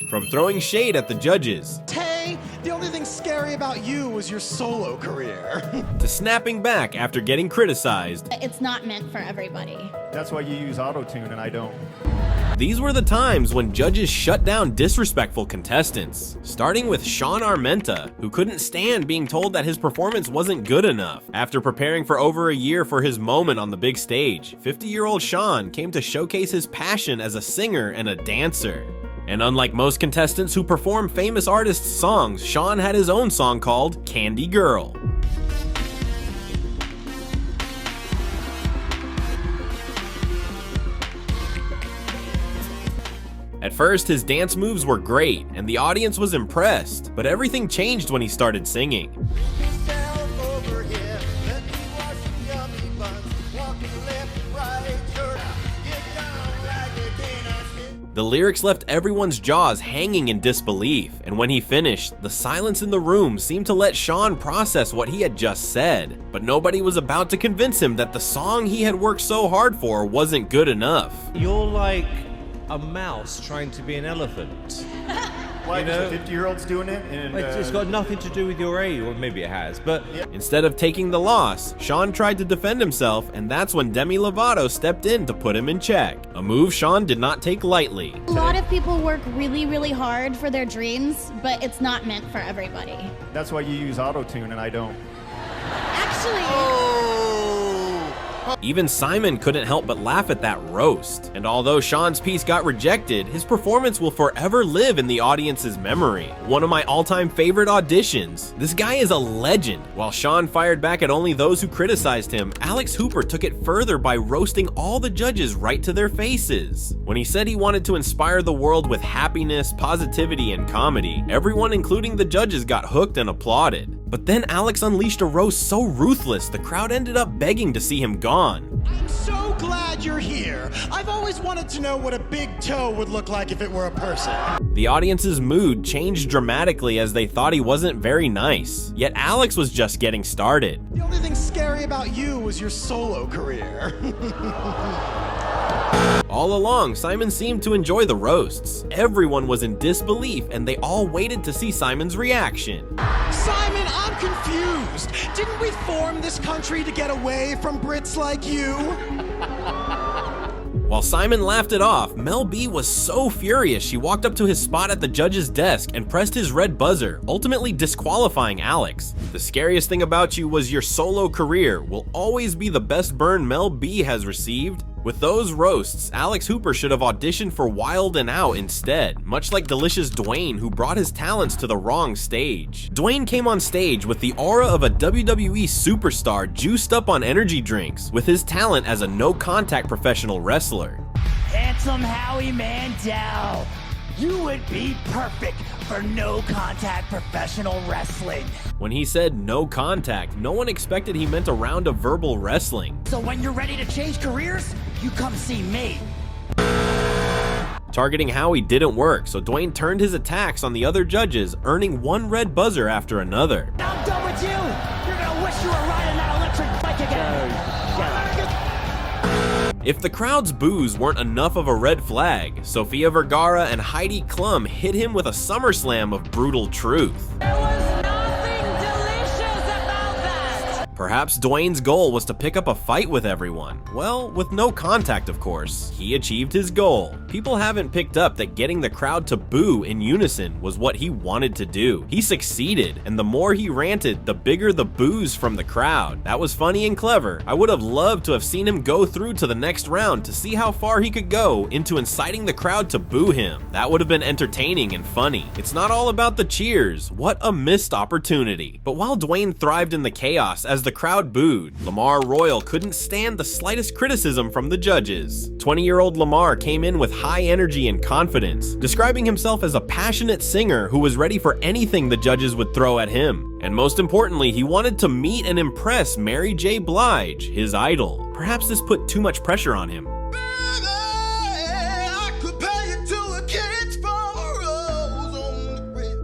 From throwing shade at the judges, Hey, the only thing scary about you was your solo career. to snapping back after getting criticized. It's not meant for everybody. That's why you use auto-tune and I don't. These were the times when judges shut down disrespectful contestants, starting with Sean Armenta, who couldn't stand being told that his performance wasn't good enough. After preparing for over a year for his moment on the big stage, 50-year-old Sean came to showcase his passion as a singer and a dancer. And unlike most contestants who perform famous artists' songs, Sean had his own song called Candy Girl. At first, his dance moves were great, and the audience was impressed, but everything changed when he started singing. The lyrics left everyone's jaws hanging in disbelief, and when he finished, the silence in the room seemed to let Sean process what he had just said. But nobody was about to convince him that the song he had worked so hard for wasn't good enough. You're like a mouse trying to be an elephant. Why, You know? the 50-year-old's doing it? And, It's got nothing to do with your age, or maybe it has, but Instead of taking the loss, Sean tried to defend himself, and that's when Demi Lovato stepped in to put him in check. A move Sean did not take lightly. A lot of people work really, really hard for their dreams, but it's not meant for everybody. That's why you use auto-tune and I don't. Actually, Even Simon couldn't help but laugh at that roast. And although Sean's piece got rejected, his performance will forever live in the audience's memory. One of my all-time favorite auditions. This guy is a legend. While Sean fired back at only those who criticized him, Alex Hooper took it further by roasting all the judges right to their faces. When he said he wanted to inspire the world with happiness, positivity, and comedy, everyone including the judges got hooked and applauded. But then Alex unleashed a roast so ruthless, the crowd ended up begging to see him gone. I'm so glad you're here. I've always wanted to know what a big toe would look like if it were a person. The audience's mood changed dramatically as they thought he wasn't very nice. Yet Alex was just getting started. The only thing scary about you was your solo career. All along, Simon seemed to enjoy the roasts. Everyone was in disbelief and they all waited to see Simon's reaction. Simon, I'm confused. Didn't we form this country to get away from Brits like you? While Simon laughed it off, Mel B was so furious she walked up to his spot at the judge's desk and pressed his red buzzer, ultimately disqualifying Alex. The scariest thing about you was your solo career will always be the best burn Mel B has received. With those roasts, Alex Hooper should have auditioned for Wild 'N Out instead, much like Delicious Dwayne, who brought his talents to the wrong stage. Dwayne came on stage with the aura of a WWE superstar juiced up on energy drinks, with his talent as a no-contact professional wrestler. Handsome Howie Mandel, you would be perfect for no-contact professional wrestling. When he said no contact, no one expected he meant a round of verbal wrestling. So when you're ready to change careers, you come see me. Targeting Howie didn't work, so Dwayne turned his attacks on the other judges, earning one red buzzer after another. I'm done with you. You're gonna wish you were riding that electric bike again. If the crowd's boos weren't enough of a red flag, Sofia Vergara and Heidi Klum hit him with a SummerSlam of brutal truth. There was nothing delicious about that. Perhaps Dwayne's goal was to pick up a fight with everyone. Well, with no contact, of course. He achieved his goal. People haven't picked up that getting the crowd to boo in unison was what he wanted to do. He succeeded, and the more he ranted, the bigger the boos from the crowd. That was funny and clever. I would have loved to have seen him go through to the next round to see how far he could go into inciting the crowd to boo him. That would have been entertaining and funny. It's not all about the cheers. What a missed opportunity. But while Dwayne thrived in the chaos as the crowd booed, Lamar Royal couldn't stand the slightest criticism from the judges. 20-year-old Lamar came in with high energy and confidence, describing himself as a passionate singer who was ready for anything the judges would throw at him. And most importantly, he wanted to meet and impress Mary J. Blige, his idol. Perhaps this put too much pressure on him.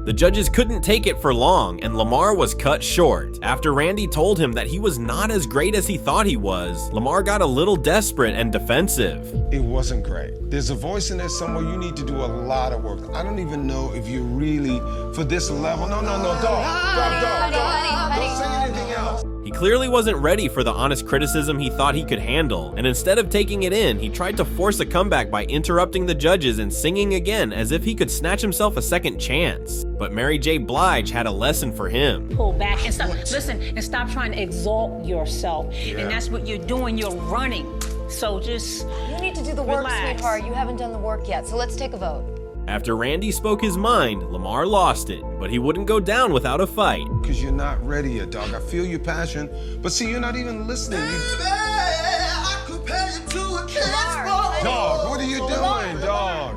The judges couldn't take it for long, and Lamar was cut short. After Randy told him that he was not as great as he thought he was, Lamar got a little desperate and defensive. It wasn't great. There's a voice in there somewhere. You need to do a lot of work. I don't even know if you're really for this level. No, dog. Don't say anything else. He clearly wasn't ready for the honest criticism he thought he could handle, and instead of taking it in, he tried to force a comeback by interrupting the judges and singing again as if he could snatch himself a second chance. But Mary J. Blige had a lesson for him. Pull back and stop. Listen, and stop trying to exalt yourself. Yeah. And that's what you're doing. You're running. So just you need to do the work, relax. sweetheart. You haven't done the work yet, so let's take a vote. After Randy spoke his mind, Lamar lost it, but he wouldn't go down without a fight. Because you're not ready yet, dog. I feel your passion, but see, you're not even listening. I compare you to a cat. Dog, what are you doing, dog?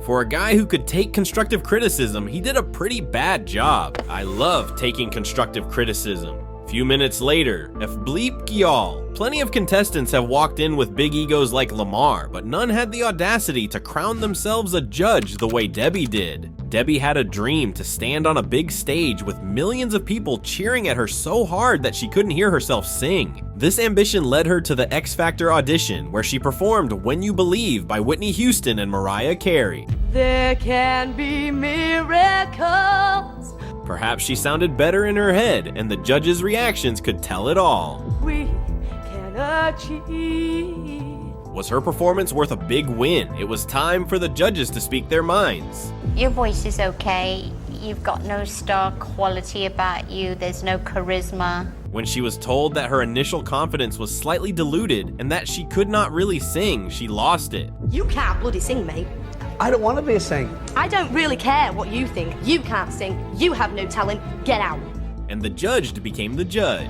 For a guy who could take constructive criticism, he did a pretty bad job. I love taking constructive criticism. Few minutes later, F bleep y'all. Plenty of contestants have walked in with big egos like Lamar, but none had the audacity to crown themselves a judge the way Debbie did. Debbie had a dream to stand on a big stage with millions of people cheering at her so hard that she couldn't hear herself sing. This ambition led her to the X Factor audition, where she performed When You Believe by Whitney Houston and Mariah Carey. there can be miracles. Perhaps she sounded better in her head, and the judges' reactions could tell it all. We can achieve. Was her performance worth a big win? It was time for the judges to speak their minds. Your voice is okay. You've got no star quality about you. There's no charisma. When she was told that her initial confidence was slightly diluted and that she could not really sing, she lost it. You can't bloody sing, mate. I don't want to be a singer. I don't really care what you think. You can't sing. You have no talent. Get out. And the judge became the judge.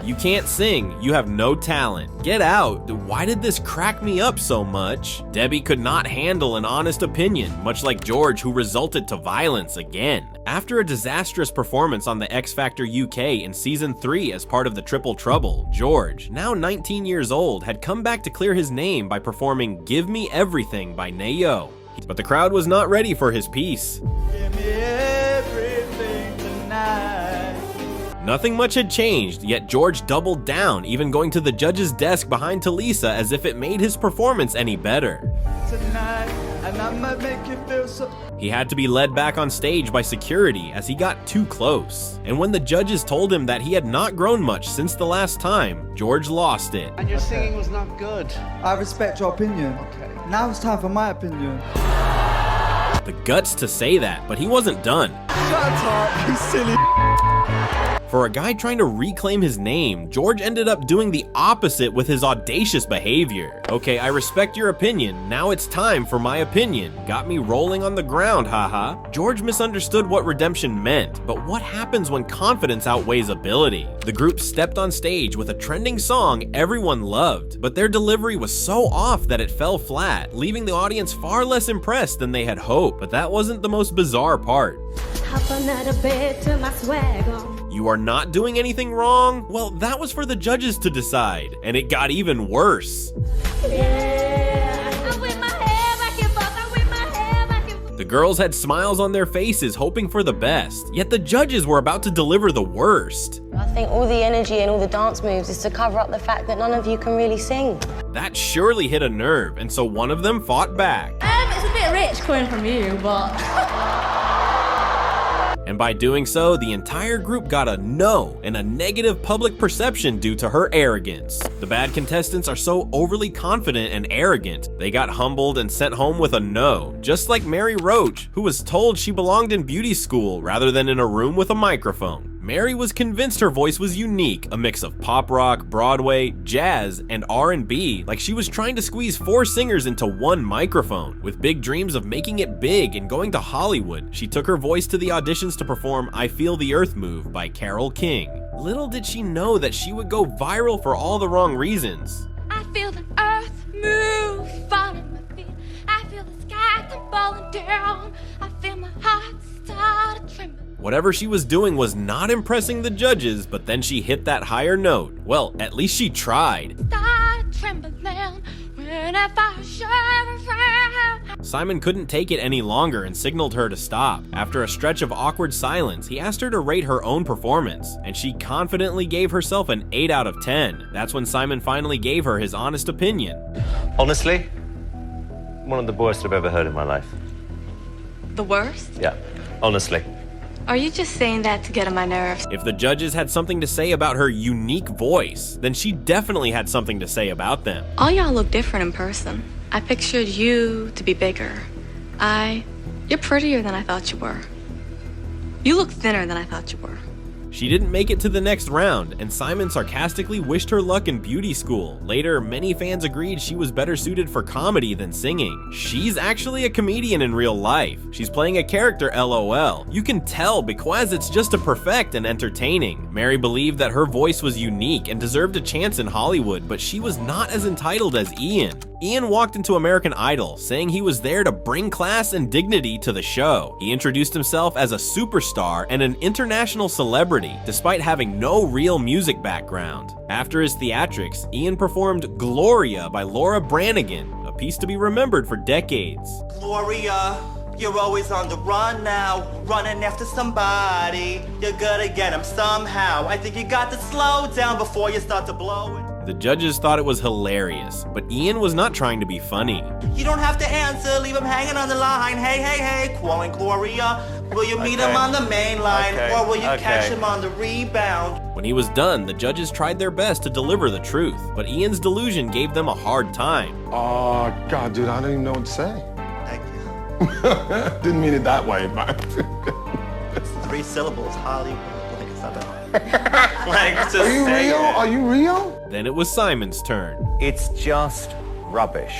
You can't sing, you have no talent. Get out. Why did this crack me up so much? Debbie could not handle an honest opinion, much like George, who resulted to violence again. After a disastrous performance on the X Factor UK in season 3 as part of the Triple Trouble, George, now 19 years old, had come back to clear his name by performing Give Me Everything by Nayo. But the crowd was not ready for his piece. Give me everything tonight. Nothing much had changed, yet George doubled down, even going to the judge's desk behind Talisa as if it made his performance any better. Tonight, and I might make you feel so. He had to be led back on stage by security as he got too close. And when the judges told him that he had not grown much since the last time, George lost it. And your singing was not good. I respect your opinion. Okay. Now it's time for my opinion. The guts to say that, but he wasn't done. Shut up, you silly. For a guy trying to reclaim his name, George ended up doing the opposite with his audacious behavior. Okay, I respect your opinion, now it's time for my opinion. Got me rolling on the ground, haha. George misunderstood what redemption meant, but what happens when confidence outweighs ability? The group stepped on stage with a trending song everyone loved, but their delivery was so off that it fell flat, leaving the audience far less impressed than they had hoped. But that wasn't the most bizarre part. You are not doing anything wrong? Well, that was for the judges to decide, and it got even worse. The girls had smiles on their faces, hoping for the best, yet the judges were about to deliver the worst. I think all the energy and all the dance moves is to cover up the fact that none of you can really sing. That surely hit a nerve, and so one of them fought back. It's a bit rich coming from you, but... And by doing so, the entire group got a no and a negative public perception due to her arrogance. The bad contestants are so overly confident and arrogant, they got humbled and sent home with a no, just like Mary Roach, who was told she belonged in beauty school rather than in a room with a microphone. Mary was convinced her voice was unique, a mix of pop rock, Broadway, jazz, and R&B, like she was trying to squeeze 4 singers into one microphone. With big dreams of making it big and going to Hollywood, she took her voice to the auditions to perform I Feel the Earth Move by Carole King. Little did she know that she would go viral for all the wrong reasons. I feel the earth move, falling my feet. I feel the sky come falling down. I feel my heart start to tremble. Whatever she was doing was not impressing the judges, but then she hit that higher note. Well, at least she tried. Start trembling whenever I share around. Simon couldn't take it any longer and signaled her to stop. After a stretch of awkward silence, he asked her to rate her own performance, and she confidently gave herself an 8 out of 10. That's when Simon finally gave her his honest opinion. Honestly, one of the worst I've ever heard in my life. The worst? Yeah, honestly. Are you just saying that to get on my nerves? If the judges had something to say about her unique voice, then she definitely had something to say about them. All y'all look different in person. I pictured you to be bigger. You're prettier than I thought you were. You look thinner than I thought you were. She didn't make it to the next round, and Simon sarcastically wished her luck in beauty school. Later, many fans agreed she was better suited for comedy than singing. She's actually a comedian in real life. She's playing a character, LOL. You can tell because it's just a perfect and entertaining. Mary believed that her voice was unique and deserved a chance in Hollywood, but she was not as entitled as Ian. Ian walked into American Idol, saying he was there to bring class and dignity to the show. He introduced himself as a superstar and an international celebrity, despite having no real music background. After his theatrics, Ian performed Gloria by Laura Branigan, a piece to be remembered for decades. Gloria, you're always on the run now, running after somebody. You're gonna get him somehow. I think you got to slow down before you start to blow it. The judges thought it was hilarious, but Ian was not trying to be funny. You don't have to answer, leave him hanging on the line. Hey, hey, hey, calling Gloria. Will you meet him on the main line, or will you catch him on the rebound? When he was done, the judges tried their best to deliver the truth, but Ian's delusion gave them a hard time. Oh, God, dude, I don't even know what to say. Thank you. Didn't mean it that way, but... 3 syllables, Hollywood. Like it's not that hard. Like, just Are you say real? it. Are you real? Then it was Simon's turn. It's just rubbish.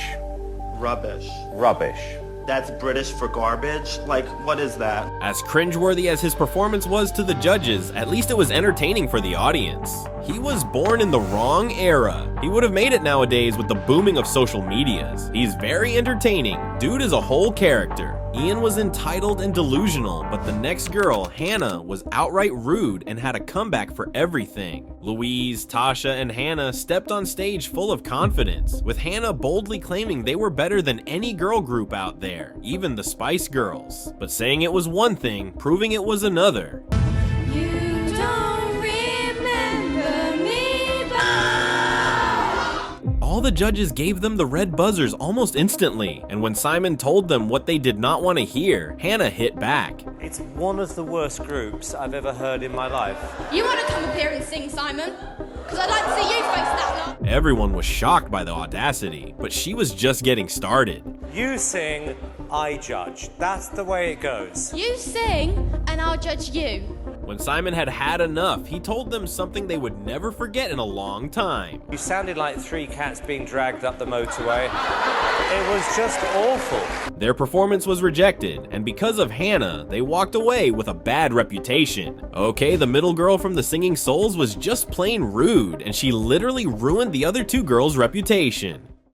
Rubbish. Rubbish. That's British for garbage? Like, what is that? As cringeworthy as his performance was to the judges, at least it was entertaining for the audience. He was born in the wrong era. He would have made it nowadays with the booming of social medias. He's very entertaining. Dude is a whole character. Ian was entitled and delusional, but the next girl, Hannah, was outright rude and had a comeback for everything. Louise, Tasha, and Hannah stepped on stage full of confidence, with Hannah boldly claiming they were better than any girl group out there, even the Spice Girls. But saying it was one thing, proving it was another. You don't remember me, All the judges gave them the red buzzers almost instantly, and when Simon told them what they did not want to hear, Hannah hit back. It's one of the worst groups I've ever heard in my life. You want to come up here and sing, Simon? Because I'd like to see you face that lot. Everyone was shocked by the audacity, but she was just getting started. You sing, I judge. That's the way it goes. You sing, and I'll judge you. When Simon had had enough, he told them something they would never forget in a long time. You sounded like 3 cats being dragged up the motorway. It was just awful. Their performance was rejected, and because of Hannah, they walked away with a bad reputation. Okay, the middle girl from the Singing Souls was just plain rude, and she literally ruined the other 2 girls' reputation.